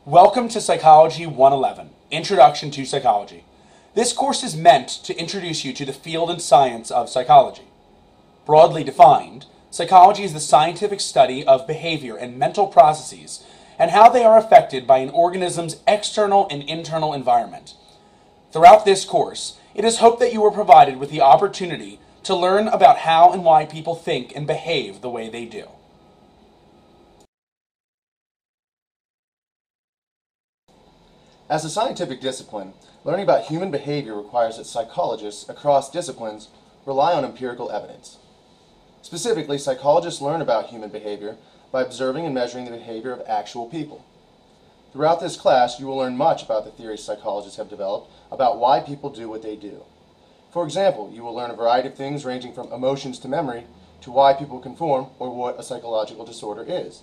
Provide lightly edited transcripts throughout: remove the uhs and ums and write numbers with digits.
Welcome to Psychology 111, Introduction to Psychology. This course is meant to introduce you to the field and science of psychology. Broadly defined, psychology is the scientific study of behavior and mental processes and how they are affected by an organism's external and internal environment. Throughout this course, it is hoped that you are provided with the opportunity to learn about how and why people think and behave the way they do. As a scientific discipline, learning about human behavior requires that psychologists across disciplines rely on empirical evidence. Specifically, psychologists learn about human behavior by observing and measuring the behavior of actual people. Throughout this class, you will learn much about the theories psychologists have developed about why people do what they do. For example, you will learn a variety of things ranging from emotions to memory to why people conform or what a psychological disorder is.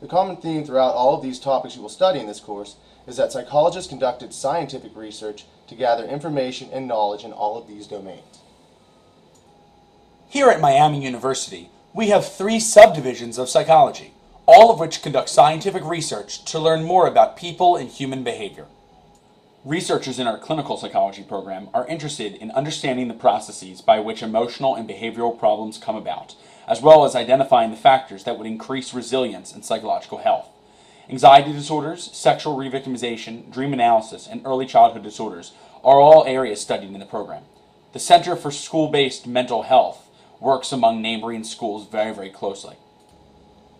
The common theme throughout all of these topics you will study in this course is that psychologists conducted scientific research to gather information and knowledge in all of these domains. Here at Miami University, we have 3 subdivisions of psychology, all of which conduct scientific research to learn more about people and human behavior. Researchers in our clinical psychology program are interested in understanding the processes by which emotional and behavioral problems come about, as well as identifying the factors that would increase resilience and psychological health. Anxiety disorders, sexual revictimization, dream analysis, and early childhood disorders are all areas studied in the program. The Center for School-Based Mental Health works among neighboring schools very closely.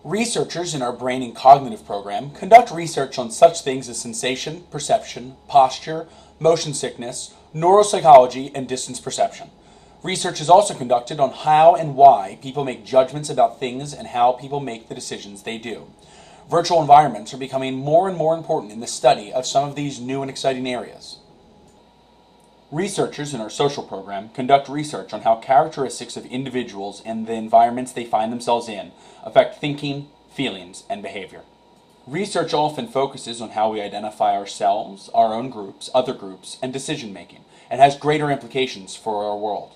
Researchers in our Brain and Cognitive program conduct research on such things as sensation, perception, posture, motion sickness, neuropsychology, and distance perception. Research is also conducted on how and why people make judgments about things and how people make the decisions they do. Virtual environments are becoming more and more important in the study of some of these new and exciting areas. Researchers in our social program conduct research on how characteristics of individuals and the environments they find themselves in affect thinking, feelings, and behavior. Research often focuses on how we identify ourselves, our own groups, other groups, and decision-making, and has greater implications for our world.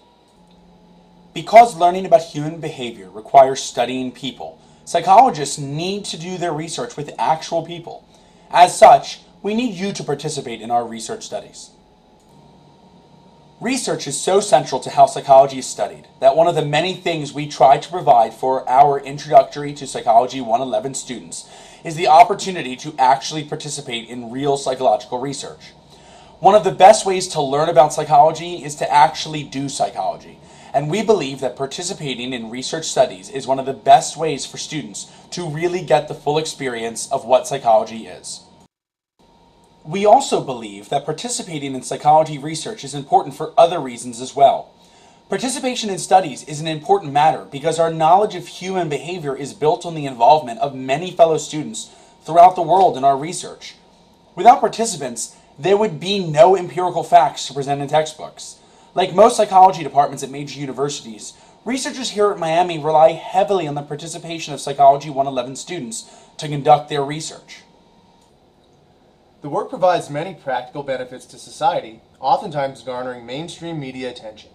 Because learning about human behavior requires studying people, psychologists need to do their research with actual people. As such, we need you to participate in our research studies. Research is so central to how psychology is studied that one of the many things we try to provide for our Introductory to Psychology 111 students is the opportunity to actually participate in real psychological research. One of the best ways to learn about psychology is to actually do psychology. And we believe that participating in research studies is one of the best ways for students to really get the full experience of what psychology is. We also believe that participating in psychology research is important for other reasons as well. Participation in studies is an important matter because our knowledge of human behavior is built on the involvement of many fellow students throughout the world in our research. Without participants, there would be no empirical facts to present in textbooks. Like most psychology departments at major universities, researchers here at Miami rely heavily on the participation of Psychology 111 students to conduct their research. The work provides many practical benefits to society, oftentimes garnering mainstream media attention.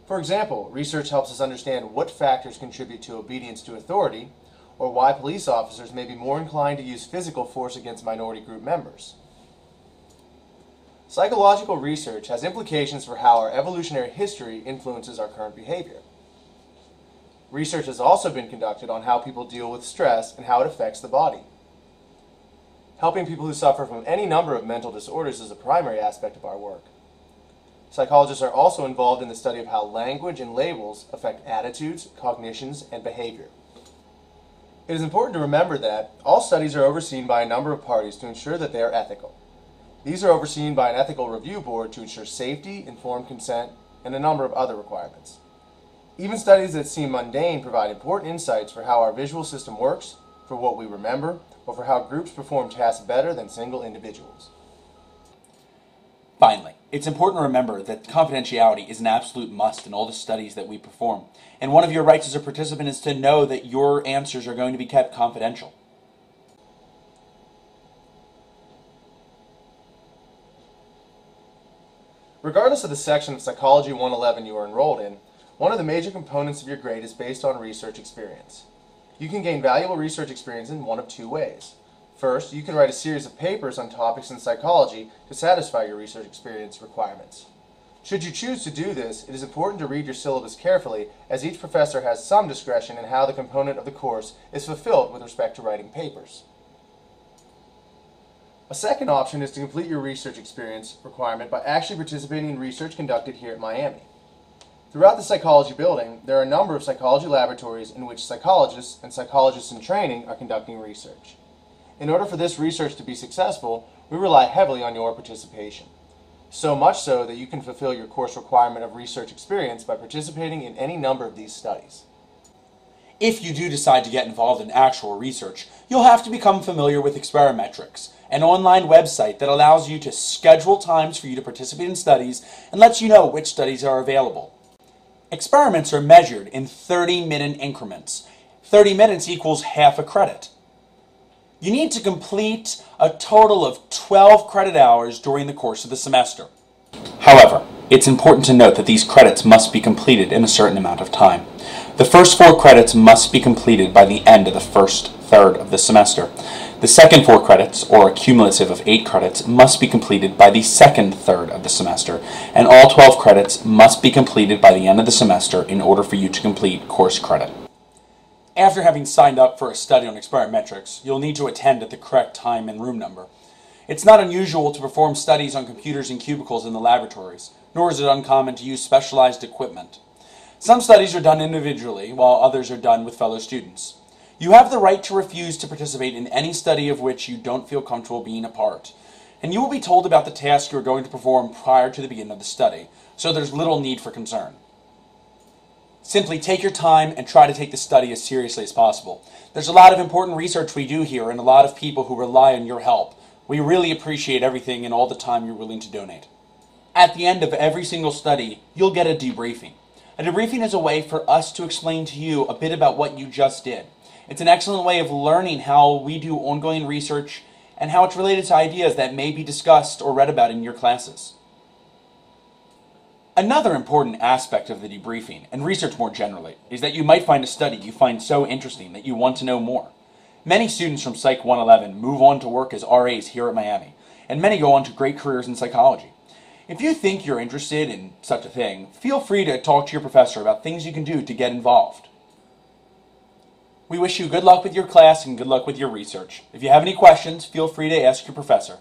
For example, research helps us understand what factors contribute to obedience to authority, or why police officers may be more inclined to use physical force against minority group members. Psychological research has implications for how our evolutionary history influences our current behavior. Research has also been conducted on how people deal with stress and how it affects the body. Helping people who suffer from any number of mental disorders is a primary aspect of our work. Psychologists are also involved in the study of how language and labels affect attitudes, cognitions, and behavior. It is important to remember that all studies are overseen by a number of parties to ensure that they are ethical. These are overseen by an ethical review board to ensure safety, informed consent, and a number of other requirements. Even studies that seem mundane provide important insights for how our visual system works, for what we remember, or for how groups perform tasks better than single individuals. Finally, it's important to remember that confidentiality is an absolute must in all the studies that we perform, and one of your rights as a participant is to know that your answers are going to be kept confidential. Regardless of the section of Psychology 111 you are enrolled in, one of the major components of your grade is based on research experience. You can gain valuable research experience in one of 2 ways. First, you can write a series of papers on topics in psychology to satisfy your research experience requirements. Should you choose to do this, it is important to read your syllabus carefully, as each professor has some discretion in how the component of the course is fulfilled with respect to writing papers. A second option is to complete your research experience requirement by actually participating in research conducted here at Miami. Throughout the psychology building, there are a number of psychology laboratories in which psychologists and psychologists in training are conducting research. In order for this research to be successful, we rely heavily on your participation. So much so that you can fulfill your course requirement of research experience by participating in any number of these studies. If you do decide to get involved in actual research, you'll have to become familiar with Experimetrics, an online website that allows you to schedule times for you to participate in studies and lets you know which studies are available. Experiments are measured in 30-minute increments. 30 minutes equals half a credit. You need to complete a total of 12 credit hours during the course of the semester. However, it's important to note that these credits must be completed in a certain amount of time. The first 4 credits must be completed by the end of the first third of the semester. The second 4 credits, or a cumulative of 8 credits, must be completed by the second third of the semester, and all 12 credits must be completed by the end of the semester in order for you to complete course credit. After having signed up for a study on Experimetrics, you'll need to attend at the correct time and room number. It's not unusual to perform studies on computers in cubicles in the laboratories, nor is it uncommon to use specialized equipment. Some studies are done individually, while others are done with fellow students. You have the right to refuse to participate in any study of which you don't feel comfortable being a part, and you will be told about the task you are going to perform prior to the beginning of the study, so there's little need for concern. Simply take your time and try to take the study as seriously as possible. There's a lot of important research we do here and a lot of people who rely on your help. We really appreciate everything and all the time you're willing to donate. At the end of every single study, you'll get a debriefing. A debriefing is a way for us to explain to you a bit about what you just did. It's an excellent way of learning how we do ongoing research and how it's related to ideas that may be discussed or read about in your classes. Another important aspect of the debriefing, and research more generally, is that you might find a study you find so interesting that you want to know more. Many students from Psych 111 move on to work as RAs here at Miami, and many go on to great careers in psychology. If you think you're interested in such a thing, feel free to talk to your professor about things you can do to get involved. We wish you good luck with your class and good luck with your research. If you have any questions, feel free to ask your professor.